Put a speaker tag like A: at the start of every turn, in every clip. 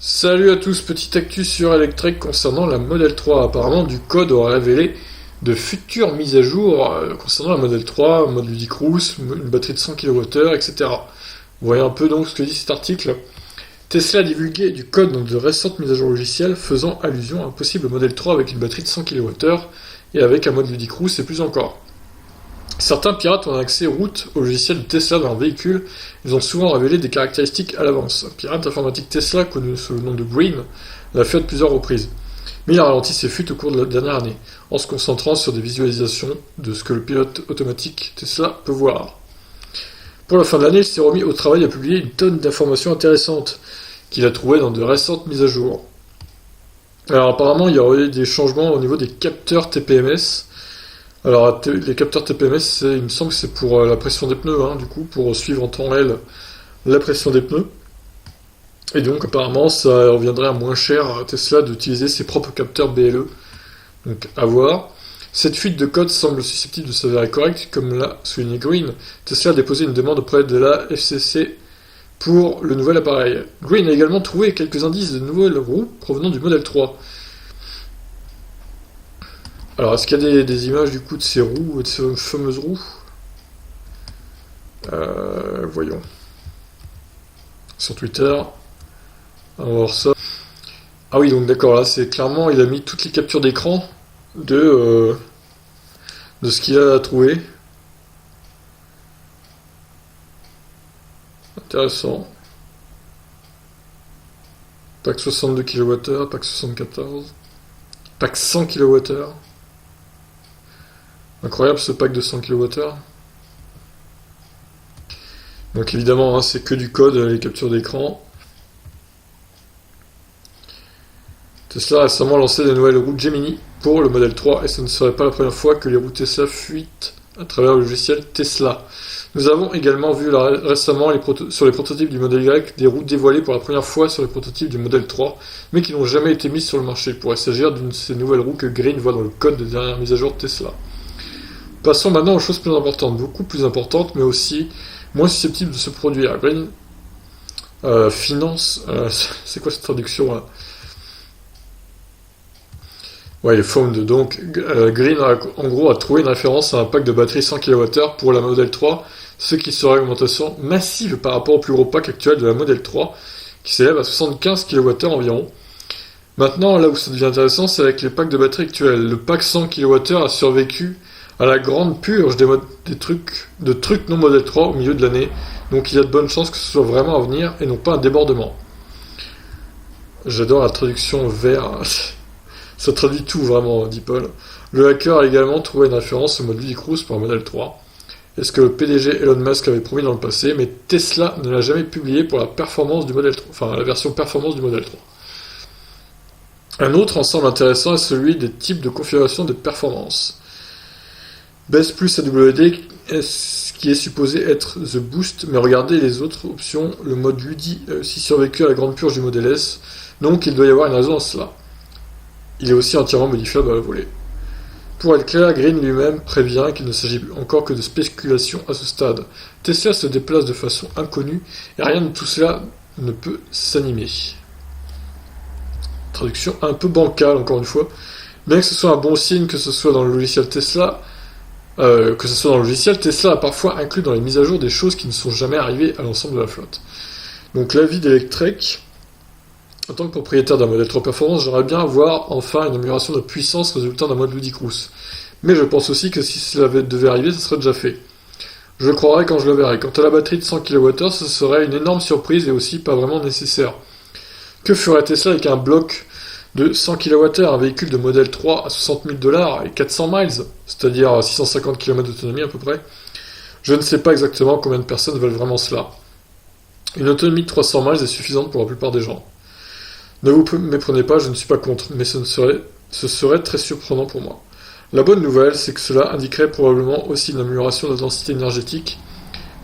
A: Salut à tous, petite actu sur Electrek concernant la Model 3. Apparemment, du code aurait révélé de futures mises à jour concernant la Model 3, mode Ludicrous, une batterie de 100 kWh, etc. Vous voyez un peu donc ce que dit cet article. Tesla a divulgué du code dans de récentes mises à jour logicielles faisant allusion à un possible Model 3 avec une batterie de 100 kWh et avec un mode Ludicrous et plus encore. Certains pirates ont un accès route au logiciel de Tesla dans leur véhicule. Ils ont souvent révélé des caractéristiques à l'avance. Un pirate informatique Tesla, connu sous le nom de Green, l'a fait à plusieurs reprises. Mais il a ralenti ses fuites au cours de la dernière année, en se concentrant sur des visualisations de ce que le pilote automatique Tesla peut voir. Pour la fin de l'année, il s'est remis au travail à publier une tonne d'informations intéressantes qu'il a trouvées dans de récentes mises à jour. Alors apparemment, il y aurait des changements au niveau des capteurs TPMS. Alors, les capteurs TPMS, il me semble que c'est pour la pression des pneus, du coup, pour suivre en temps réel la pression des pneus. Et donc, apparemment, ça reviendrait à moins cher à Tesla d'utiliser ses propres capteurs BLE. Donc, à voir. Cette fuite de code semble susceptible de s'avérer correcte, comme l'a souligné Green. Tesla a déposé une demande auprès de la FCC pour le nouvel appareil. Green a également trouvé quelques indices de nouvelles roues provenant du Model 3. Alors, est-ce qu'il y a des images du coup de ces roues, de ces fameuses roues Voyons. Sur Twitter. On va voir ça. Ah oui, donc d'accord, là c'est clairement, il a mis toutes les captures d'écran de ce qu'il a trouvé. Intéressant. Pack 62 kWh, pack 74, pack 100 kWh. Incroyable ce pack de 100 kWh. Donc évidemment, c'est que du code, les captures d'écran. Tesla a récemment lancé des nouvelles roues Gemini pour le Model 3 et ce ne serait pas la première fois que les roues Tesla fuitent à travers le logiciel Tesla. Nous avons également vu récemment sur les prototypes du Model Y des roues dévoilées pour la première fois sur les prototypes du Model 3, mais qui n'ont jamais été mises sur le marché. Il pourrait s'agir d'une de ces nouvelles roues que Green voit dans le code de dernière mise à jour de Tesla. Passons maintenant aux choses plus importantes, beaucoup plus importantes, mais aussi moins susceptibles de se produire. Green finance... c'est quoi cette traduction là? Ouais, les found. Donc, Green en gros a trouvé une référence à un pack de batterie 100 kWh pour la Model 3, ce qui serait une augmentation massive par rapport au plus gros pack actuel de la Model 3, qui s'élève à 75 kWh environ. Maintenant, là où ça devient intéressant, c'est avec les packs de batterie actuels. Le pack 100 kWh a survécu à la grande purge de trucs non Model 3 au milieu de l'année, donc il y a de bonnes chances que ce soit vraiment à venir et non pas un débordement. J'adore la traduction vers... Ça traduit tout vraiment, dit Paul. Le hacker a également trouvé une référence au mode Ludicrous pour un Model 3. Est-ce que le PDG Elon Musk avait promis dans le passé, mais Tesla ne l'a jamais publié pour la performance du Model 3, enfin la version performance du Model 3. Un autre ensemble intéressant est celui des types de configuration de performance. BES plus AWD, qui est supposé être The Boost, mais regardez les autres options, le mode Ludi a aussi survécu à la grande purge du Model S, donc il doit y avoir une raison à cela. Il est aussi entièrement modifiable à la volée. Pour être clair, Green lui-même prévient qu'il ne s'agit encore que de spéculation à ce stade. Tesla se déplace de façon inconnue et rien de tout cela ne peut s'animer. Traduction un peu bancale encore une fois. Bien que ce soit un bon signe que ce soit dans le logiciel Tesla, Tesla a parfois inclus dans les mises à jour des choses qui ne sont jamais arrivées à l'ensemble de la flotte. Donc l'avis d'Electrek. En tant que propriétaire d'un Model 3 Performance, j'aimerais bien voir enfin une amélioration de puissance résultant d'un mode Ludicrous. Mais je pense aussi que si cela devait arriver, ce serait déjà fait. Je le croirais quand je le verrai. Quant à la batterie de 100 kWh, ce serait une énorme surprise et aussi pas vraiment nécessaire. Que ferait Tesla avec un bloc de 100 kWh, un véhicule de Model 3 à 60 000 $ et 400 miles, c'est-à-dire 650 km d'autonomie à peu près? Je ne sais pas exactement combien de personnes veulent vraiment cela. Une autonomie de 300 miles est suffisante pour la plupart des gens. Ne vous méprenez pas, je ne suis pas contre, mais ce serait très surprenant pour moi. La bonne nouvelle, c'est que cela indiquerait probablement aussi une amélioration de la densité énergétique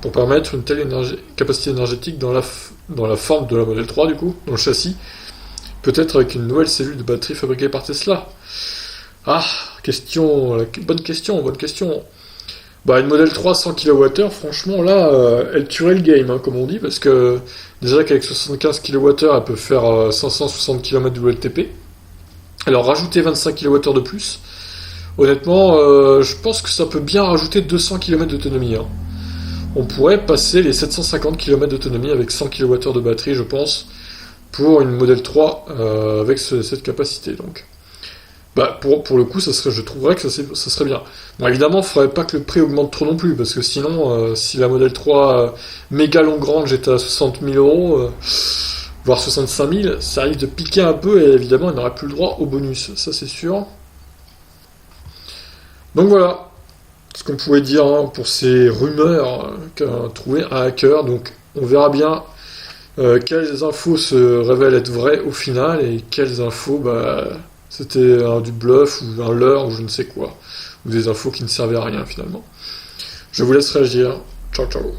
A: pour permettre une telle capacité énergétique dans la forme de la Model 3 du coup, dans le châssis, peut-être avec une nouvelle cellule de batterie fabriquée par Tesla. Ah, bonne question. Bah, une Model 3 100 kWh, franchement, là, elle tuerait le game, hein, comme on dit, parce que déjà qu'avec 75 kWh, elle peut faire 560 km de WLTP. Alors, rajouter 25 kWh de plus, honnêtement, je pense que ça peut bien rajouter 200 km d'autonomie, hein. On pourrait passer les 750 km d'autonomie avec 100 kWh de batterie, je pense, pour une Model 3 avec cette capacité. Donc, bah, pour le coup, je trouverais que ça serait bien. Bon, évidemment, il ne faudrait pas que le prix augmente trop non plus, parce que sinon, si la Model 3 méga long range est à 60 000 euros, voire 65 000, ça risque de piquer un peu, et évidemment, il n'aura plus le droit au bonus, ça c'est sûr. Donc voilà ce qu'on pouvait dire, hein, pour ces rumeurs qu'a trouvé un hacker. Donc on verra bien quelles infos se révèlent être vraies au final et quelles infos, bah, c'était du bluff ou un leurre ou je ne sais quoi, ou des infos qui ne servaient à rien finalement. Je vous laisse réagir. Ciao ciao.